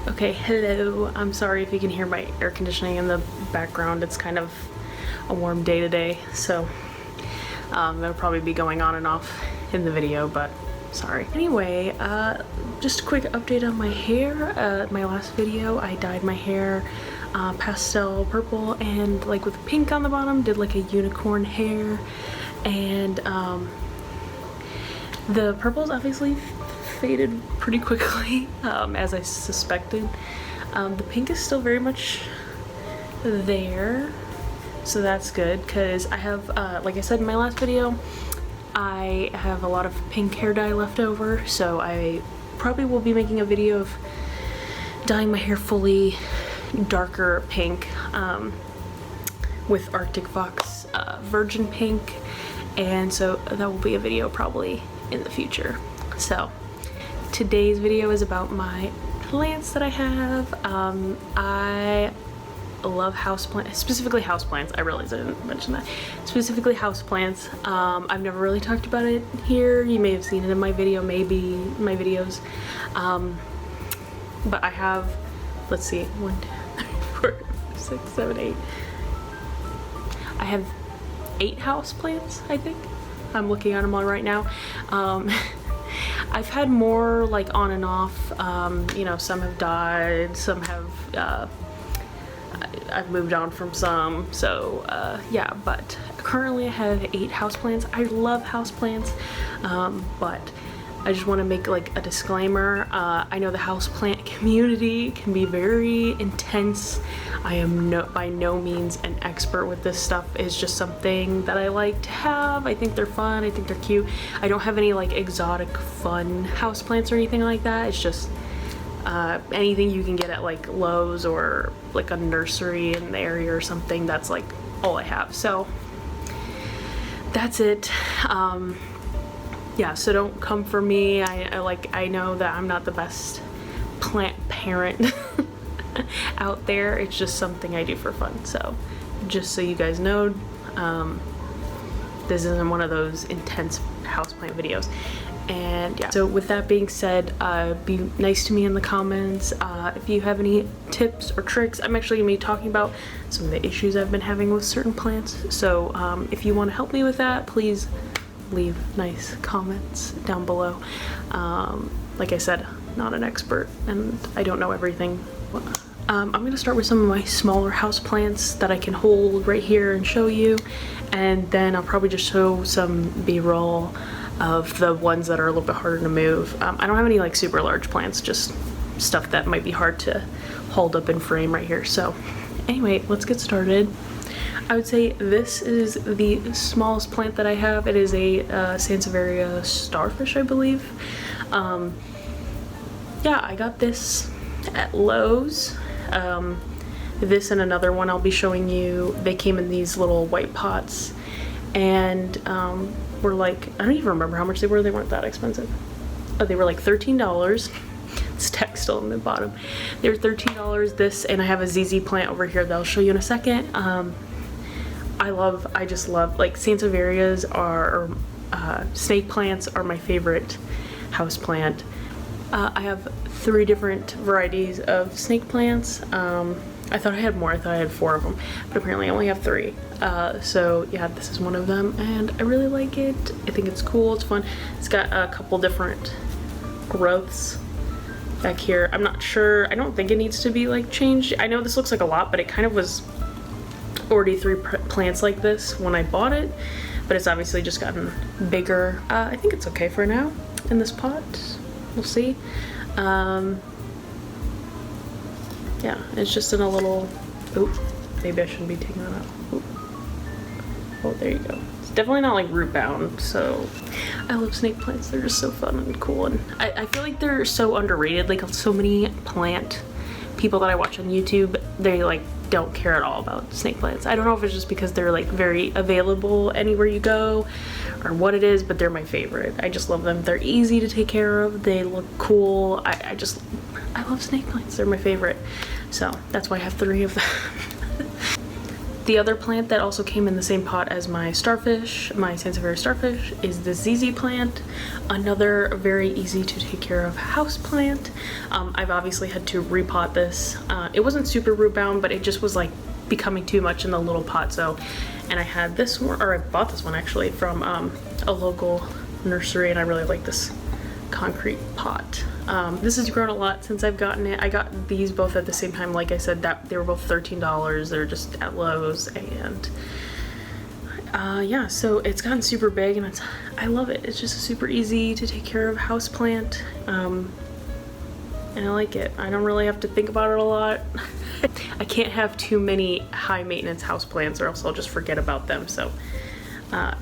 Okay, hello. I'm sorry if you can hear my air conditioning in the background. It's kind of a warm day today, so that'll probably be going on and off in the video, but sorry. Anyway, just a quick update on my hair. My last video, I dyed my hair pastel purple and like with pink on the bottom, did like a unicorn hair, and the purple's obviously faded pretty quickly, as I suspected. The pink is still very much there, so that's good, because I have, like I said in my last video, I have a lot of pink hair dye left over, so I probably will be making a video of dyeing my hair fully darker pink with Arctic Fox virgin pink, and so that will be a video probably in the future. So today's video is about my plants that I have. I love houseplants, specifically houseplants. I really didn't mention that. Specifically houseplants. I've never really talked about it here. You may have seen it in my video, maybe my videos. But I have, let's see, 1, 2, 3, 4, 5, 6, 7, 8. I have 8 houseplants, I think. I'm looking at them all right now. I've had more like on and off, you know, some have died, some have, I've moved on from some, so yeah, but currently I have 8 houseplants. I love houseplants, but I just want to make like a disclaimer. I know the houseplant community can be very intense. I am by no means an expert with this stuff. It's just something that I like to have. I think they're fun. I think they're cute. I don't have any like exotic fun houseplants or anything like that. It's just anything you can get at like Lowe's or like a nursery in the area or something. That's like all I have. So that's it. Yeah, so don't come for me. I know that I'm not the best plant parent out there. It's just something I do for fun. So just so you guys know, this isn't one of those intense houseplant videos. And yeah, so with that being said, be nice to me in the comments. If you have any tips or tricks, I'm actually gonna be talking about some of the issues I've been having with certain plants. So if you want to help me with that, please leave nice comments down below. Like I said, not an expert and I don't know everything. I'm gonna start with some of my smaller house plants that I can hold right here and show you, and then I'll probably just show some b-roll of the ones that are a little bit harder to move. I don't have any like super large plants, just stuff that might be hard to hold up in frame right here. So anyway, let's get started. I would say this is the smallest plant that I have. It is a Sanseveria Starfish, I believe. Yeah, I got this at Lowe's. This and another one I'll be showing you, they came in these little white pots, and were like, I don't even remember how much they were. They weren't that expensive. Oh, they were like $13. It's text still in the bottom. They were $13. This, and I have a ZZ plant over here that I'll show you in a second. I just love, like, Sanseverias are, snake plants are my favorite house plant. I have 3 different varieties of snake plants. I thought I had more. I thought I had 4 of them, but apparently I only have 3. So yeah, this is one of them, and I really like it. I think it's cool. It's fun. It's got a couple different growths back here. I'm not sure. I don't think it needs to be like changed. I know this looks like a lot, but it kind of was already 3 plants like this when I bought it, but it's obviously just gotten bigger. I think it's okay for now in this pot. We'll see. Yeah, it's just in a little, oop, maybe I shouldn't be taking that out. Oop. Oh, there you go. It's definitely not like root bound, so I love snake plants. They're just so fun and cool, and I feel like they're so underrated. Like, so many plant people that I watch on YouTube, they like don't care at all about snake plants. I don't know if it's just because they're like very available anywhere you go or what it is, but they're my favorite. I just love them. They're easy to take care of. They look cool. I love snake plants. They're my favorite. So that's why I have 3 of them. The other plant that also came in the same pot as my Starfish, my Sanseveria Starfish, is the ZZ plant. Another very easy to take care of house plant. I've obviously had to repot this. It wasn't super root bound, but it just was like becoming too much in the little pot. So, and I had this one, or I bought this one actually from a local nursery, and I really like this concrete pot. This has grown a lot since I've gotten it. I got these both at the same time. Like I said, that they were both $13. They're just at Lowe's, and yeah, so it's gotten super big, and I love it. It's just a super easy to take care of house plant, and I like it. I don't really have to think about it a lot. I can't have too many high maintenance house plants, or else I'll just forget about them. So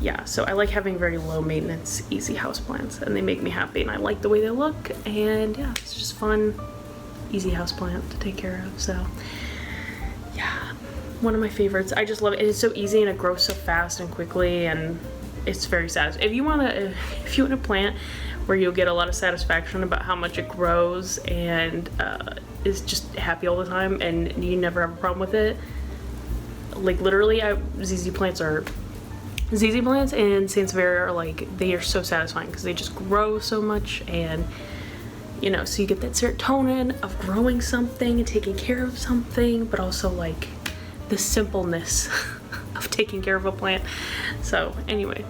yeah, so I like having very low maintenance, easy houseplants, and they make me happy, and I like the way they look, and yeah, it's just fun, easy houseplant to take care of. So yeah, one of my favorites. I just love it. It's so easy, and it grows so fast and quickly, and it's very satisfying. If you want a plant where you'll get a lot of satisfaction about how much it grows and is just happy all the time, and you never have a problem with it, like literally, ZZ plants and Sanseveria are like, they are so satisfying because they just grow so much, and you know, so you get that serotonin of growing something and taking care of something, but also like the simpleness of taking care of a plant. So anyway,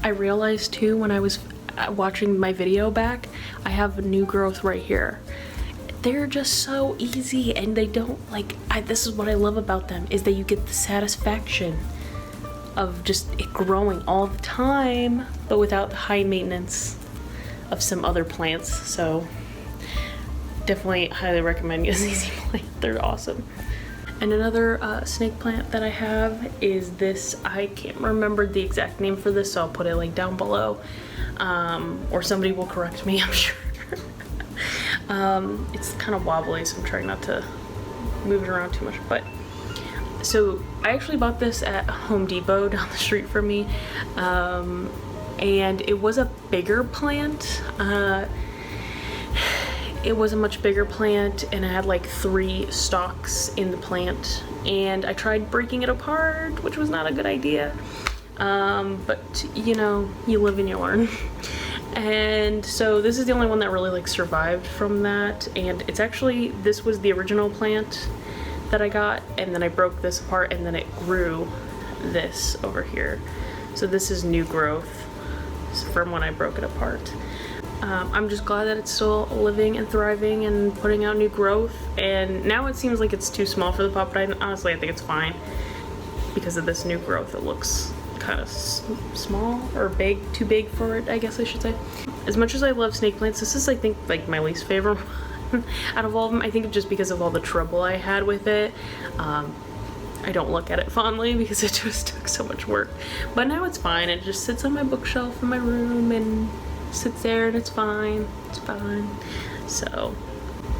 I realized too when I was watching my video back, I have a new growth right here. They're just so easy, and they don't like, this is what I love about them, is that you get the satisfaction of just it growing all the time, but without the high maintenance of some other plants. So definitely highly recommend using these plants. They're awesome. And another snake plant that I have is this. I can't remember the exact name for this, so I'll put it like down below, or somebody will correct me, I'm sure. It's kind of wobbly, so I'm trying not to move it around too much, but so I actually bought this at Home Depot down the street from me, and it was a bigger plant. It was a much bigger plant, and I had like 3 stalks in the plant, and I tried breaking it apart, which was not a good idea, but you know, you live and you learn. And so this is the only one that really like survived from that, and it's actually, this was the original plant that I got, and then I broke this apart, and then it grew this over here. So this is new growth from when I broke it apart. I'm just glad that it's still living and thriving and putting out new growth, and now it seems like it's too small for the pot, but honestly I think it's fine because of this new growth. It looks kind of small or big, too big for it, I guess I should say. As much as I love snake plants, this is I think like my least favorite out of all of them. I think just because of all the trouble I had with it. I don't look at it fondly because it just took so much work. But now it's fine. It just sits on my bookshelf in my room and sits there, and it's fine. It's fine. So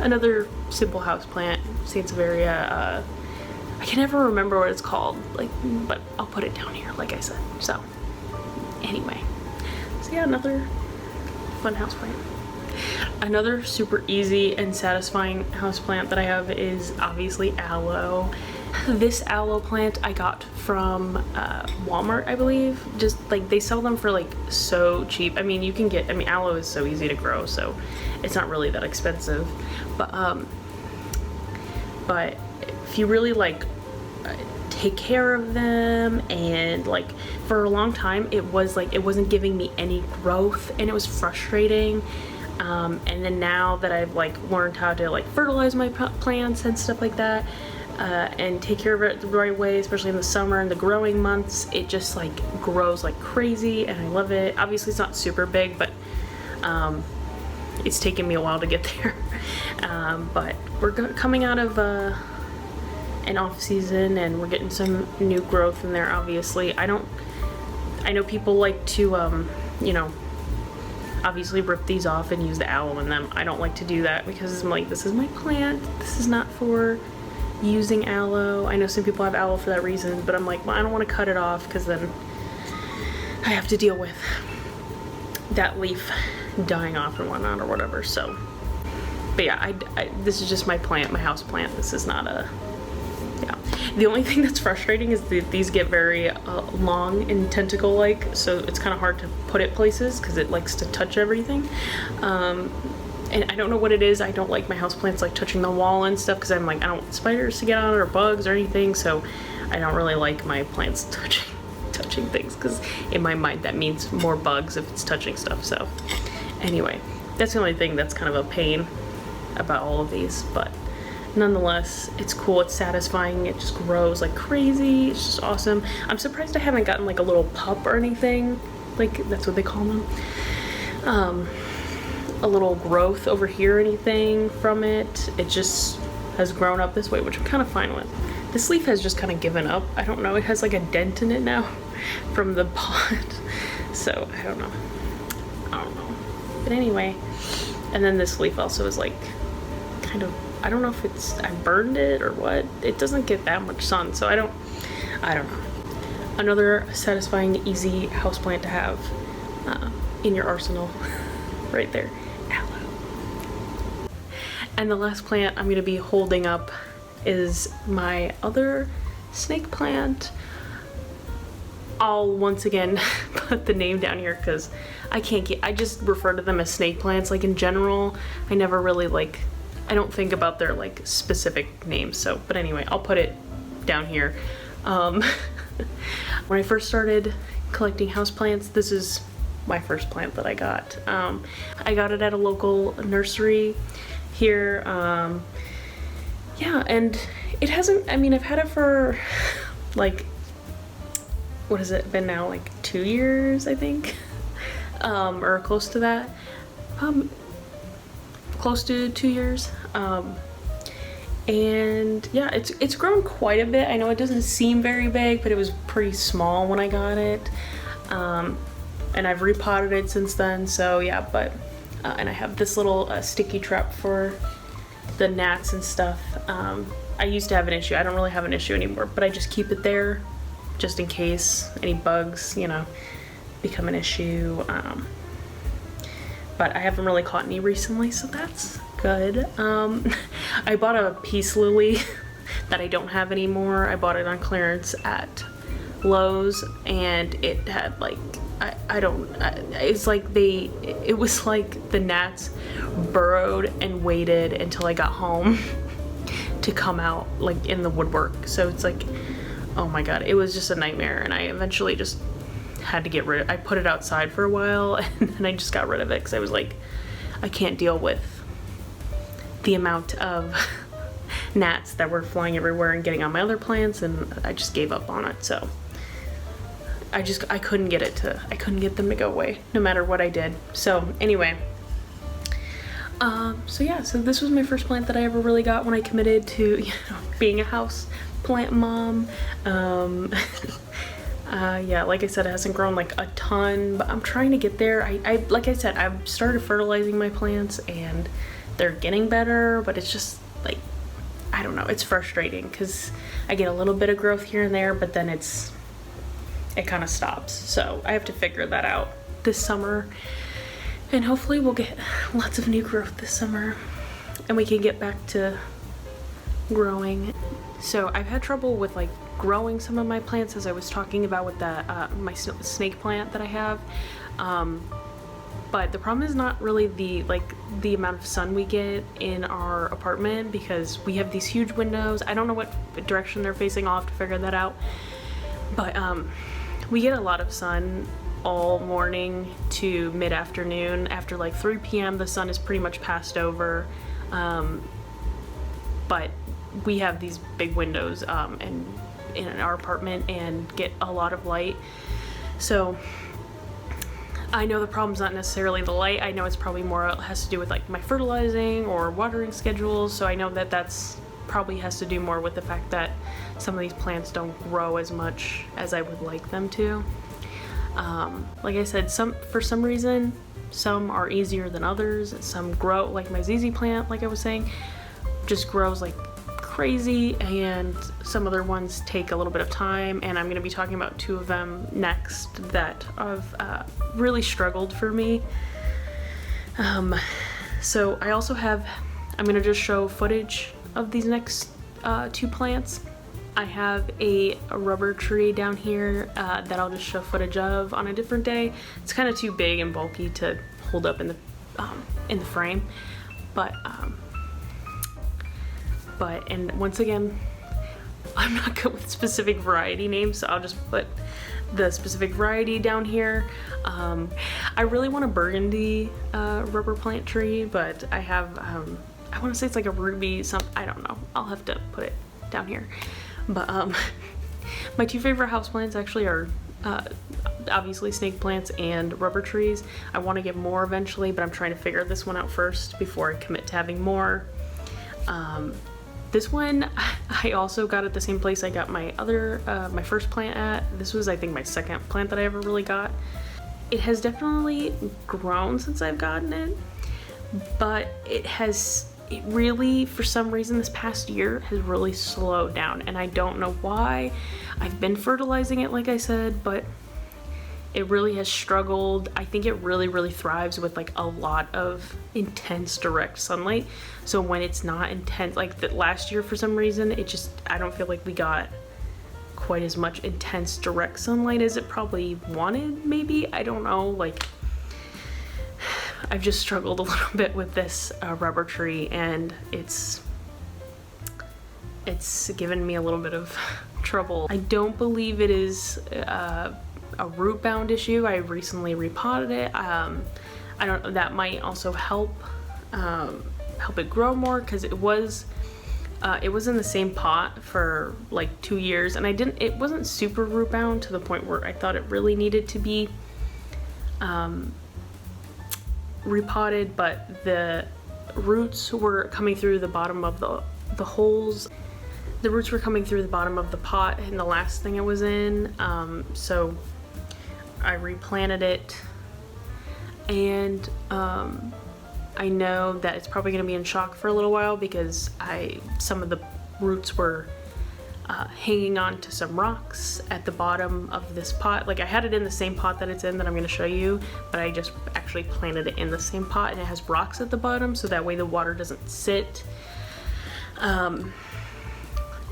another simple house plant, Sanseveria. I can never remember what it's called, like, but I'll put it down here, like I said. So anyway, so yeah, another fun house plant. Another super easy and satisfying houseplant that I have is obviously aloe. This aloe plant I got from Walmart, I believe. Just like they sell them for like so cheap. I mean, you can get, I mean, aloe is so easy to grow, so it's not really that expensive. But if you really like take care of them, and like for a long time it was like it wasn't giving me any growth, and it was frustrating. And then now that I've like learned how to like fertilize my plants and stuff like that, and take care of it the right way, especially in the summer and the growing months, it just like grows like crazy, and I love it. Obviously it's not super big, but it's taken me a while to get there. But we're coming out of an off season, and we're getting some new growth in there. Obviously I know people like to you know, obviously rip these off and use the aloe in them. I don't like to do that because I'm like, this is my plant, this is not for using aloe. I know some people have aloe for that reason, but I'm like, well, I don't want to cut it off because then I have to deal with that leaf dying off and whatnot or whatever. So, but yeah, this is just my plant, my house plant. This is not a, yeah. The only thing that's frustrating is that these get very long and tentacle-like, so it's kind of hard to put it places because it likes to touch everything. And I don't know what it is. I don't like my houseplants like touching the wall and stuff because I'm like, I don't want spiders to get on it or bugs or anything, so I don't really like my plants touching things because in my mind that means more bugs if it's touching stuff. So anyway, that's the only thing that's kind of a pain about all of these, but nonetheless, it's cool, it's satisfying, it just grows like crazy, it's just awesome. I'm surprised I haven't gotten like a little pup or anything, like that's what they call them. A little growth over here or anything from it. It just has grown up this way, which I'm kind of fine with. This leaf has just kind of given up. I don't know, it has like a dent in it now from the pot. So I don't know. But anyway, and then this leaf also is like kind of, I don't know if it's, I burned it or what. It doesn't get that much sun, so I don't know. Another satisfying, easy houseplant to have in your arsenal right there. Aloe. And the last plant I'm gonna be holding up is my other snake plant. I'll once again put the name down here because I just refer to them as snake plants. Like in general, I never really like, I don't think about their like specific names. So, but anyway, I'll put it down here. When I first started collecting houseplants, this is my first plant that I got. I got it at a local nursery here. Yeah, and it hasn't, I mean, I've had it for like, what has it been now? Like 2 years, I think, or close to that. Close to 2 years. And yeah, it's grown quite a bit. I know it doesn't seem very big, but it was pretty small when I got it. And I've repotted it since then, so yeah, but, and I have this little sticky trap for the gnats and stuff. I used to have an issue. I don't really have an issue anymore, but I just keep it there just in case any bugs, you know, become an issue. But I haven't really caught any recently, so that's good. I bought a peace lily that I don't have anymore. I bought it on clearance at Lowe's, and it had like, it's like it was like the gnats burrowed and waited until I got home to come out like in the woodwork. So it's like, oh my god, it was just a nightmare, and I eventually just had to get rid of it. I put it outside for a while and then I just got rid of it because I was like, I can't deal with the amount of gnats that were flying everywhere and getting on my other plants, and I just gave up on it. So I couldn't get them to go away no matter what I did. So anyway, so yeah, so this was my first plant that I ever really got when I committed to, you know, being a house plant mom. Yeah, like I said, it hasn't grown like a ton, but I'm trying to get there. Like I said, I've started fertilizing my plants and they're getting better, but it's just like, I don't know, it's frustrating because I get a little bit of growth here and there, but then it kind of stops. So I have to figure that out this summer, and hopefully we'll get lots of new growth this summer and we can get back to growing. So I've had trouble with like growing some of my plants, as I was talking about with that my snake plant that I have. But the problem is not really the amount of sun we get in our apartment, because we have these huge windows. I don't know what direction they're facing. I'll have to figure that out. But we get a lot of sun all morning to mid-afternoon. After like 3 p.m. the sun is pretty much passed over. But we have these big windows and in our apartment and get a lot of light. So I know the problem's not necessarily the light. I know it's probably more, it has to do with like my fertilizing or watering schedules. So I know that that's probably has to do more with the fact that some of these plants don't grow as much as I would like them to. Like I said, for some reason, some are easier than others. Some grow, like my ZZ plant, like I was saying, just grows like crazy, and some other ones take a little bit of time, and I'm going to be talking about 2 of them next that have really struggled for me. So I also have, I'm going to just show footage of these next 2 plants I have a rubber tree down here that I'll just show footage of on a different day. It's kind of too big and bulky to hold up in the frame, but and once again, I'm not good with specific variety names, so I'll just put the specific variety down here. I really want a burgundy rubber plant tree, but I have I want to say it's like a ruby I don't know. I'll have to put it down here. But my two favorite houseplants actually are obviously snake plants and rubber trees. I want to get more eventually, but I'm trying to figure this one out first before I commit to having more. This one I also got at the same place I got my my first plant at. This was, I think, my second plant that I ever really got. It has definitely grown since I've gotten it, but it really, for some reason this past year, has really slowed down, and I don't know why. I've been fertilizing it, like I said, but it really has struggled. I think it really thrives with like a lot of intense direct sunlight. So when it's not intense, like last year for some reason, I don't feel like we got quite as much intense direct sunlight as it probably wanted, maybe. I don't know, like I've just struggled a little bit with this rubber tree, and it's given me a little bit of trouble. I don't believe it is a root bound issue. I recently repotted it. I don't know, that might also help it grow more, because it was in the same pot for like 2 years, and it wasn't super root bound to the point where I thought it really needed to be repotted, but the roots were coming through the bottom of the holes. The roots were coming through the bottom of the pot in the last thing it was in, so I replanted it, and I know that it's probably going to be in shock for a little while, because some of the roots were hanging on to some rocks at the bottom of this pot. Like, I had it in the same pot that it's in that I'm going to show you, but I just actually planted it in the same pot, and it has rocks at the bottom, so that way the water doesn't sit.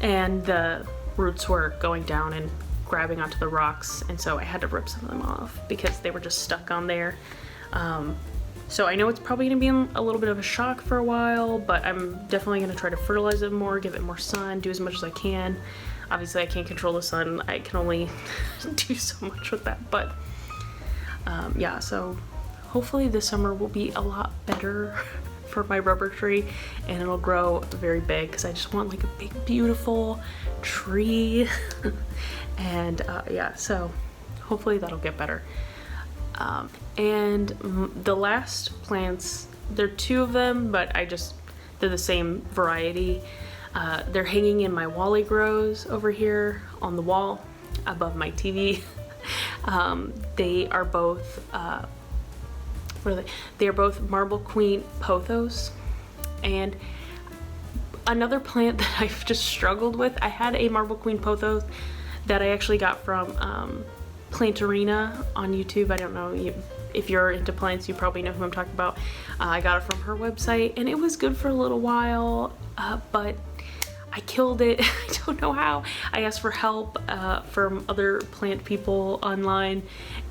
And the roots were going down and grabbing onto the rocks, and so I had to rip some of them off because they were just stuck on there. So I know it's probably going to be in a little bit of a shock for a while, but I'm definitely going to try to fertilize it more, give it more sun, do as much as I can. Obviously I can't control the sun, I can only do so much with that, but yeah, so hopefully this summer will be a lot better for my rubber tree, and it'll grow very big, because I just want like a big beautiful tree. And yeah, so hopefully that'll get better. And the last plants, there are 2 of them, but they're the same variety. They're hanging in my Wally Gros over here on the wall above my TV. They are both they are both Marble Queen Pothos. And another plant that I've just struggled with, I had a Marble Queen Pothos that I actually got from Plantarina on YouTube. I don't know, if you're into plants, you probably know who I'm talking about. I got it from her website, and it was good for a little while, but I killed it. I don't know how. I asked for help from other plant people online,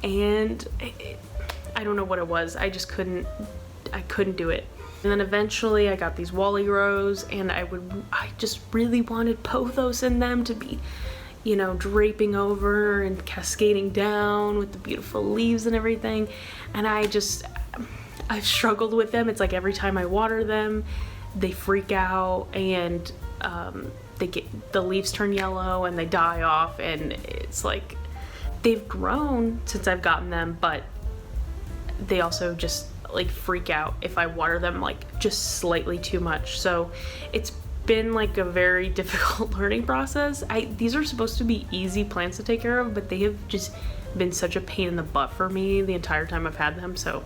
and I don't know what it was. I couldn't do it. And then eventually I got these Wally Gros, and I just really wanted pothos in them to be, you know, draping over and cascading down with the beautiful leaves and everything. And I've struggled with them. It's like every time I water them, they freak out, and the leaves turn yellow and they die off, and it's like they've grown since I've gotten them, but they also just like freak out if I water them like just slightly too much. So it's been like a very difficult learning process. These are supposed to be easy plants to take care of, but they have just been such a pain in the butt for me the entire time I've had them. So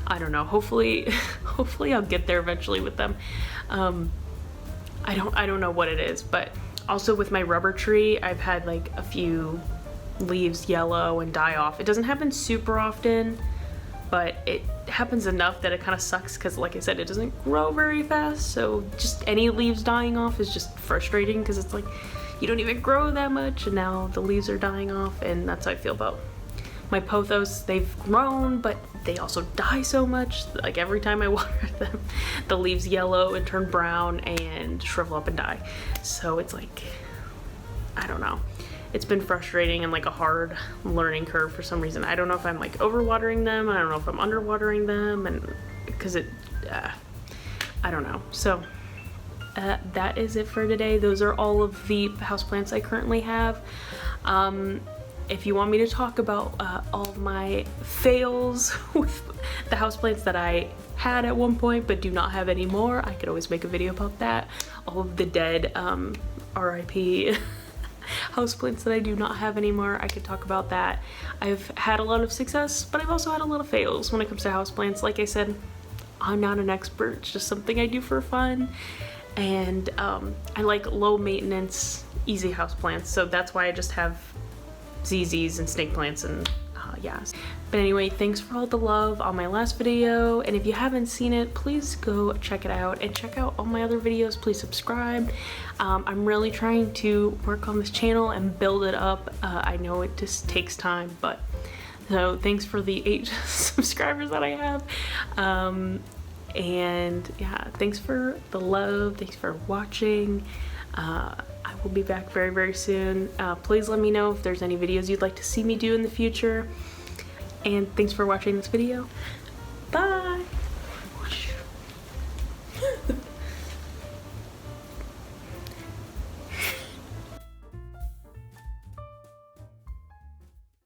I don't know, hopefully I'll get there eventually with them. I don't know what it is, but also with my rubber tree, I've had like a few leaves yellow and die off. It doesn't happen super often, but it happens enough that it kind of sucks because, like I said, it doesn't grow very fast. So just any leaves dying off is just frustrating because it's like you don't even grow that much and now the leaves are dying off, and that's how I feel about my pothos. They've grown, but they also die so much. Like every time I water them, the leaves yellow and turn brown and shrivel up and die. So it's like, I don't know. It's been frustrating and like a hard learning curve for some reason. I don't know if I'm like overwatering them. I don't know if I'm underwatering them, and because I don't know. So that is it for today. Those are all of the houseplants I currently have. If you want me to talk about all of my fails with the houseplants that I had at one point but do not have anymore, I could always make a video about that. All of the dead RIP houseplants that I do not have anymore, I could talk about that. I've had a lot of success, but I've also had a lot of fails when it comes to houseplants. Like I said, I'm not an expert. It's just something I do for fun, and I like low maintenance, easy houseplants, so that's why I just have ZZs and snake plants and yeah. But anyway, thanks for all the love on my last video, and if you haven't seen it, please go check it out and check out all my other videos. Please subscribe. I'm really trying to work on this channel and build it up. I know it just takes time, but so thanks for the 8 subscribers that I have. And yeah, thanks for the love, thanks for watching. I will be back very, very soon. Please let me know if there's any videos you'd like to see me do in the future. And thanks for watching this video.